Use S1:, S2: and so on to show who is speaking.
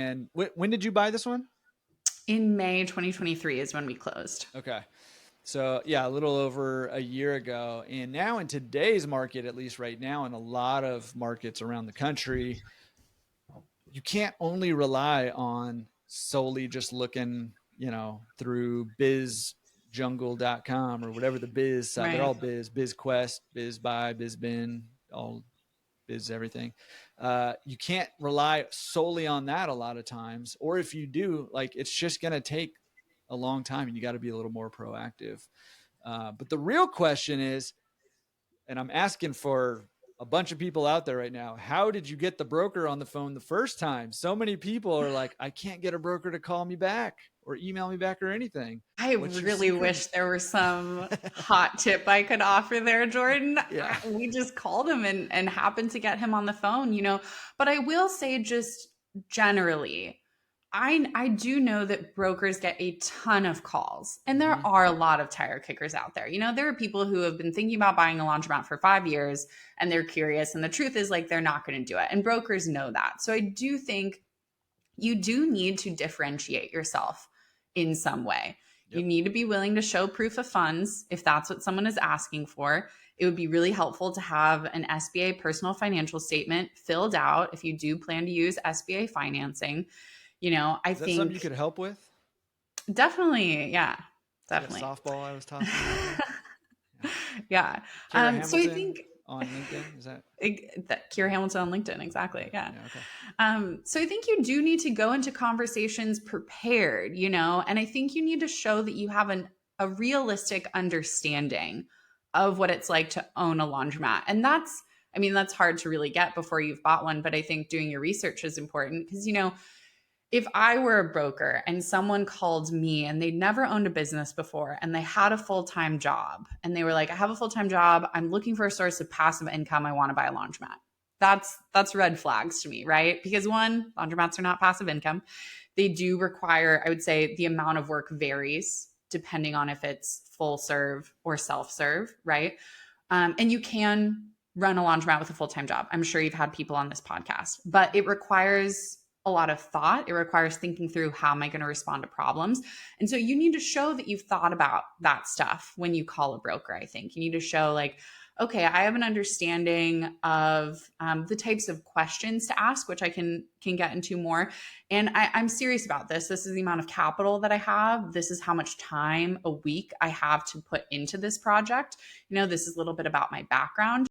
S1: And when did you buy this one?
S2: In May 2023 is when we closed.
S1: Okay. So yeah, a little over a year ago. And now in today's market, at least right now, in a lot of markets around the country, you can't only rely on solely just looking, through bizjungle.com or whatever the biz site. They're
S2: Right.
S1: all BizQuest, BizBuy, BizBin, all biz everything. You can't rely solely on that a lot of times. Or if you do, like, it's just going to take a long time and you got to be a little more proactive. But the real question is, and I'm asking for a bunch of people out there right now, how did you get the broker on the phone the first time? So many people are like, I can't get a broker to call me back or email me back or anything.
S2: I
S1: What's your
S2: really
S1: secret?
S2: wish there was some hot tip I could offer there, Jordan.
S1: Yeah.
S2: We just called him and happened to get him on the phone, But I will say, just generally, I do know that brokers get a ton of calls, and there
S1: Mm-hmm.
S2: are a lot of tire kickers out there. There are people who have been thinking about buying a laundromat for 5 years, and they're curious, and the truth is, like, they're not going to do it, and brokers know that. So I do think you do need to differentiate yourself in some way. You
S1: Yep.
S2: need to be willing to show proof of funds if that's what someone is asking for. It would be really helpful to have an SBA personal financial statement filled out if you do plan to use SBA financing. I
S1: Is that something you
S2: think
S1: could help with?
S2: definitely, yeah,
S1: See that
S2: definitely.
S1: softball I was tossing out there? Yeah.
S2: Yeah.
S1: Kara
S2: So I
S1: Hamilton
S2: think
S1: on LinkedIn. Is that?
S2: that Kiera Hamilton on LinkedIn, exactly. Yeah.
S1: Yeah. Okay.
S2: So I think you do need to go into conversations prepared, and I think you need to show that you have a realistic understanding of what it's like to own a laundromat. And that's hard to really get before you've bought one, but I think doing your research is important because, if I were a broker and someone called me and they'd never owned a business before and they had a full-time job and they were like, I have a full-time job, I'm looking for a source of passive income, I want to buy a laundromat. That's red flags to me, right? Because one, laundromats are not passive income. They do require, I would say the amount of work varies depending on if it's full serve or self-serve, right? And you can run a laundromat with a full-time job. I'm sure you've had people on this podcast, but it requires a lot of thought. It requires thinking through, how am I going to respond to problems? And so you need to show that you've thought about that stuff when you call a broker. I think you need to show, like, okay, I have an understanding of the types of questions to ask, which I can get into more. And I'm serious about this. This is the amount of capital that I have. This is how much time a week I have to put into this project. This is a little bit about my background.